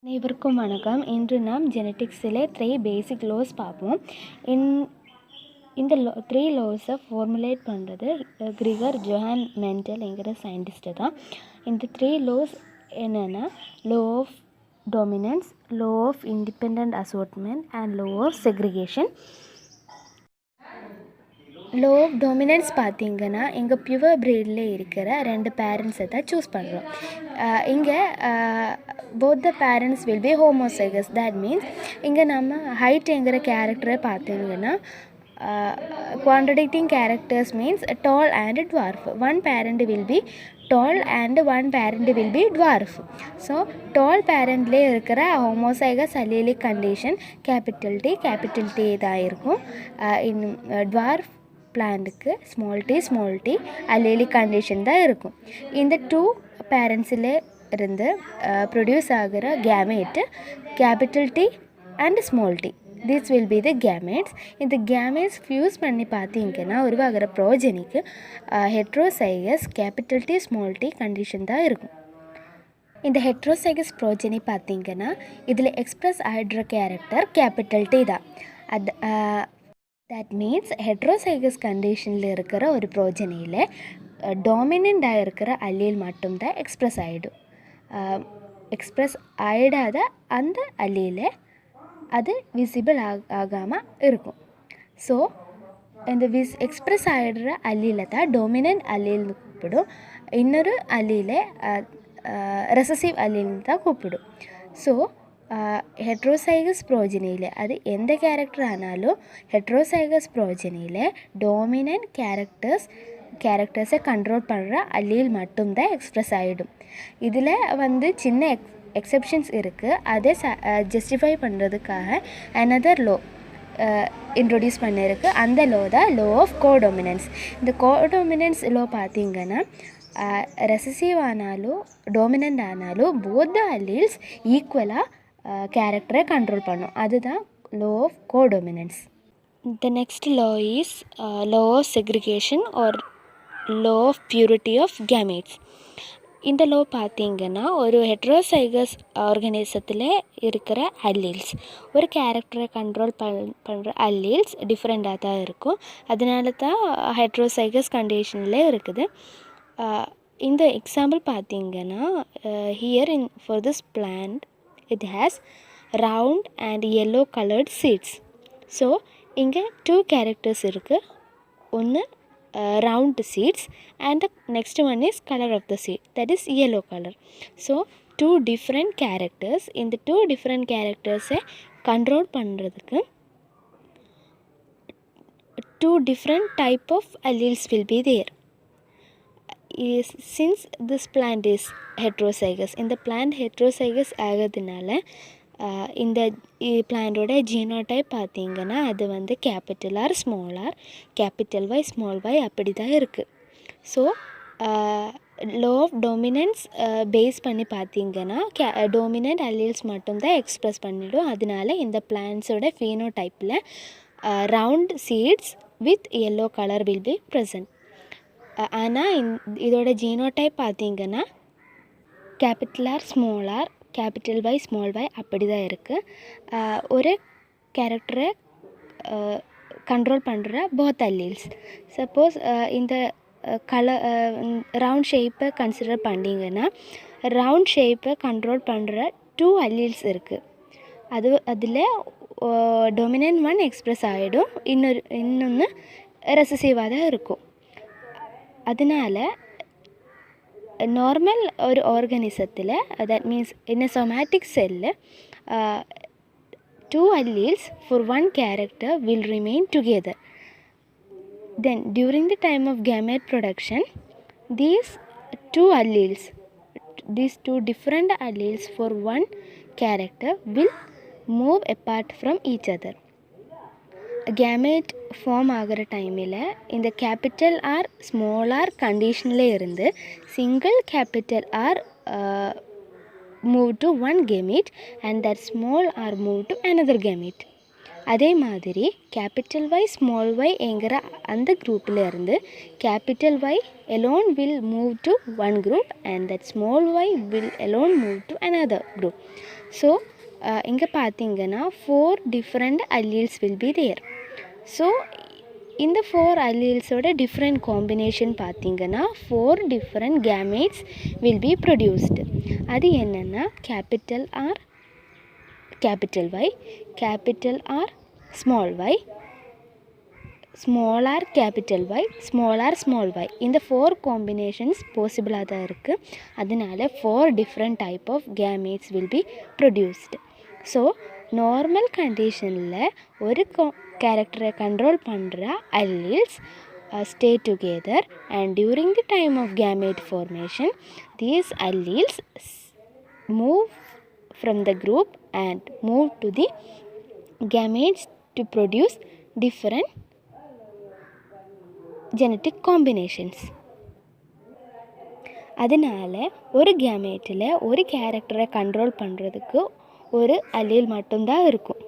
அனைவருக்கும் வணக்கம். இன்று நாம் ஜெனட்டிக்ஸில் 3 பேசிக் லோஸ் பார்ப்போம். இந்த 3 லோஸை ஃபார்முலேட் பண்ணுறது கிரிகர் ஜோஹான் மெண்டல்ங்கிற சயின்டிஸ்ட்டு தான். இந்த 3 லோஸ் என்னென்னா law of dominance, law of independent assortment and law of segregation. Law of dominance பார்த்திங்கன்னா இங்கே பியூர் ப்ரீடில் இருக்கிற 2 பேரண்ட்ஸை தான் சூஸ் பண்ணுறோம். இங்கே both the parents will be homozygous. That means இங்கே நம்ம ஹைட்டுங்கிற கேரக்டரை பார்த்திங்கன்னா contradicting characters means tall and dwarf. One parent will be tall and one parent will be dwarf. So tall parentல இருக்கிற homozygous allelic condition capital T தான் இருக்கும். இன்னும் dwarf பிளான்ட்டுக்கு small D allelic condition தான் இருக்கும். இந்த 2 பேரண்ட்ஸில் இருந்து ப்ரொடியூஸ் ஆகிற gamete capital D and small D. This will be the gametes. இந்த கேமேட்ஸ் ஃபியூஸ் பண்ணி பார்த்தீங்கன்னா உருவாகிற ப்ரோஜனிக்கு heterozygous capital D small D condition தான் இருக்கும். இந்த ஹெட்ரோசைகஸ் ப்ரோஜனி பார்த்திங்கன்னா இதில் எக்ஸ்பிரஸ் ஆகிடுற கேரக்டர் கேபிட்டல் டி தான். தட் மீன்ஸ் ஹெட்ரோசைகஸ் கண்டிஷனில் இருக்கிற ஒரு ப்ரோஜனியில் டாமினண்டாக இருக்கிற அல்லீல் மட்டும்தான் எக்ஸ்ப்ரெஸ் ஆகிடும். எக்ஸ்ப்ரெஸ் ஆகிடாத அந்த அல்லீல் அது விசிபிள் ஆகாமல் இருக்கும். ஸோ இந்த எக்ஸ்ப்ரெஸ் ஆகிடுற அல்லீல தான் டாமினன்ட் அல்லீல்னு கூப்பிடும். இன்னொரு அல்லீலை ரெசசிவ் அல்லீல்னு தான் கூப்பிடும். ஸோ ஹெட்ரோசைகஸ் ப்ரோஜனியில் அது எந்த கேரக்டர் ஆனாலும் ஹெட்ரோசைகஸ் ப்ரோஜனியில் டாமினன்ட் கேரக்டர்ஸை கண்ட்ரோல் பண்ணுற அல்லீல் மட்டும்தான் எக்ஸ்ப்ரெஸ் ஆகிடும். இதில் சின்ன எக்ஸெப்ஷன்ஸ் இருக்குது. அதை ஜஸ்டிஃபை பண்ணுறதுக்காக another law இன்ட்ரொடியூஸ் பண்ணியிருக்கு. அந்த லோ தான் லோ ஆஃப் கோடோமினன்ஸ். இந்த கோடோமினன்ஸ் லோ பார்த்திங்கன்னா ரெசசிவ் ஆனாலும் டாமினன்ட் ஆனாலும் போத் அல்லீல்ஸ் ஈக்குவலாக கேரக்டரை கண்ட்ரோல் பண்ணும். அதுதான் law of codominance. The next law is law of segregation or law of purity of gametes. இந்த லோ பார்த்திங்கன்னா ஒரு ஹெட்ரோசைகஸ் ஆர்கனிசத்தில் இருக்கிற அல்லீல்ஸ் ஒரு கேரக்டரை கண்ட்ரோல் பண்ணுற அல்லீல்ஸ் டிஃப்ரெண்ட்டாக தான் இருக்கும். அதனால தான் ஹெட்ரோசைகஸ் கண்டிஷனில் இருக்குது. இந்த எக்ஸாம்பிள் பார்த்திங்கன்னா here for this plant it has round and yellow colored seeds. So இங்கே 2 characters இருக்குது. ஒன்று round seeds and the next one is color of the seed, that is yellow color. So 2 different characters. இந்த 2 different characters-ஐ control பண்ணுறதுக்கு 2 different type of alleles will be there. Since this plant is heterozygous, இந்த plant heterozygous ஆகிறதுனால இந்த பிளான்டோட genotype பார்த்திங்கன்னா அது capital R small R capital Y small Y அப்படி தான் இருக்குது. So law of dominance base பண்ணி பார்த்திங்கன்னா டாமினன்ட் அல்லீல்ஸ் மட்டும்தான் எக்ஸ்ப்ரெஸ் பண்ணிவிடும். அதனால இந்த பிளான்ட்ஸோட ஃபீனோடைப்பில் round seeds with yellow colour will be present. ஆனால் இதோட ஜீனோடைப் பார்த்திங்கன்னா capital R small R capital Y small Y அப்படி தான் இருக்குது. ஒரு கேரக்டரை கண்ட்ரோல் பண்ணுற போத் அல்லீல்ஸ். சப்போஸ் இந்த ரவுண்ட் ஷேப்பை கன்சிடர் பண்ணிங்கன்னா ரவுண்ட் ஷேப்பை கண்ட்ரோல் பண்ணுற 2 அல்லீல்ஸ் இருக்குது. அதில் டொமினன்ட் 1 எக்ஸ்ப்ரெஸ் ஆகிடும், இன்னொன்று ரெசசிவாக தான் இருக்கும். அதனால் நார்மல் ஒரு ஆர்கனிசத்தில் that means in somatic cell 2 alleles for 1 character will remain together. Then during the time of gamete production, these 2 different alleles for 1 character will move apart from each other. Gamete form ஆகிற டைமில் இந்த capital R small R கண்டிஷனில் இருந்து single capital R move to 1 gamete and that small r move to another gamete. அதே மாதிரி capital Y small y என்கிற அந்த குரூப்பில் இருந்து capital Y alone will move to one group and that small y will alone move to another group. So இங்கே பார்த்தீங்கன்னா 4 different alleles will be there. So இந்த 4 allelesோட different combination பார்த்தீங்கன்னா 4 different gametes will be produced. அது என்னென்னா capital R, capital Y, capital R, small y, small r, capital Y, small r, small y. இந்த 4 combinations possible-ஆக தான் இருக்குது. அதனால 4 different type of gametes will be produced. So normal கண்டிஷனில் ஒரு கேரக்டரை control பண்ணுற alleles stay together and during the time of gamete formation these alleles move from the group and move to the gametes to produce different genetic combinations. அதனால் ஒரு கேமேட்டில் ஒரு கேரக்டரை control பண்ணுறதுக்கு ஒரு allele மட்டும்தான் இருக்கும்.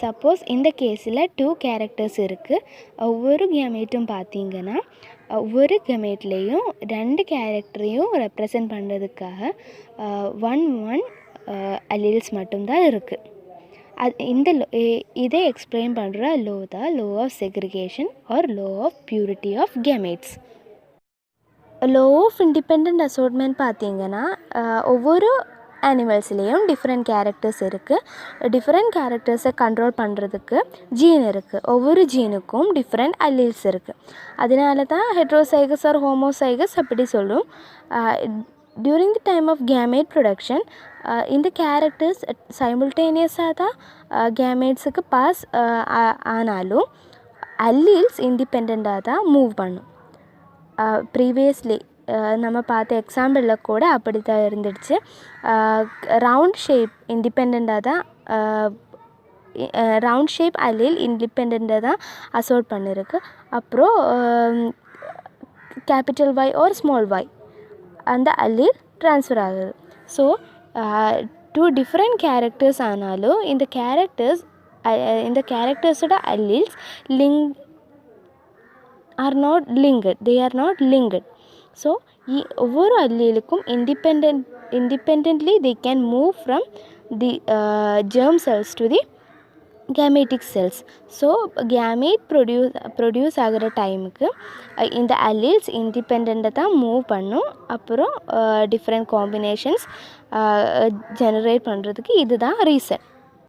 சப்போஸ் இந்த கேஸில் 2 கேரக்டர்ஸ் இருக்குது. ஒவ்வொரு கேமேட்டும் பார்த்தீங்கன்னா ஒவ்வொரு கேமேட்லேயும் 2 கேரக்டரையும் ரெப்ரசன்ட் பண்ணுறதுக்காக 1 alleles மட்டும்தான் இருக்குது. இதை எக்ஸ்பிளைன் பண்ணுற லோ தான் law of segregation or law of purity of gametes. Law of independent assortment பார்த்தீங்கன்னா ஒவ்வொரு அனிமல்ஸ்லேயும் டிஃப்ரெண்ட் கேரக்டர்ஸ் இருக்குது. டிஃப்ரெண்ட் கேரக்டர்ஸை கண்ட்ரோல் பண்ணுறதுக்கு ஜீன் இருக்குது. ஒவ்வொரு ஜீனுக்கும் டிஃப்ரெண்ட் அல்லீல்ஸ் இருக்குது. அதனால தான் ஹெட்ரோசைகஸ் ஆர் ஹோமோசைகஸ் அப்படி சொல்லும். During the time of gamete production இந்த கேரக்டர்ஸ் சைமில்டேனியஸாக தான் கேமேட்ஸுக்கு பாஸ் ஆனாலும் அல்லீல்ஸ் இண்டிபெண்ட்டாக தான் மூவ் பண்ணும். ப்ரீவியஸ்லி நம்ம பார்த்த எக்ஸாம்பிளில் கூட அப்படி தான் இருந்துடுச்சு. ரவுண்ட் ஷேப் இண்டிபெண்ட்டாக தான் ரவுண்ட் ஷேப் அல்லீல் இண்டிபெண்ட்டாக தான் அசோர்ட் பண்ணியிருக்கு. அப்புறம் capital Y or small y அந்த அல்லீல் ட்ரான்ஸ்ஃபர் ஆகுது. ஸோ 2 டிஃப்ரெண்ட் கேரக்டர்ஸ் ஆனாலும் இந்த கேரக்டர்ஸோட alleles are not linked. They are not linked. So ஒவ்வொரு அல்லீலுக்கும் independently they can move from the germ cells to the gametic cells. So gamete produce ஆகிற டைமுக்கு இந்த alleles இண்டிபெண்ட்டாக தான் மூவ் பண்ணும். அப்புறம் டிஃப்ரெண்ட் காம்பினேஷன்ஸ் ஜெனரேட் பண்ணுறதுக்கு இதுதான் ரீசன்.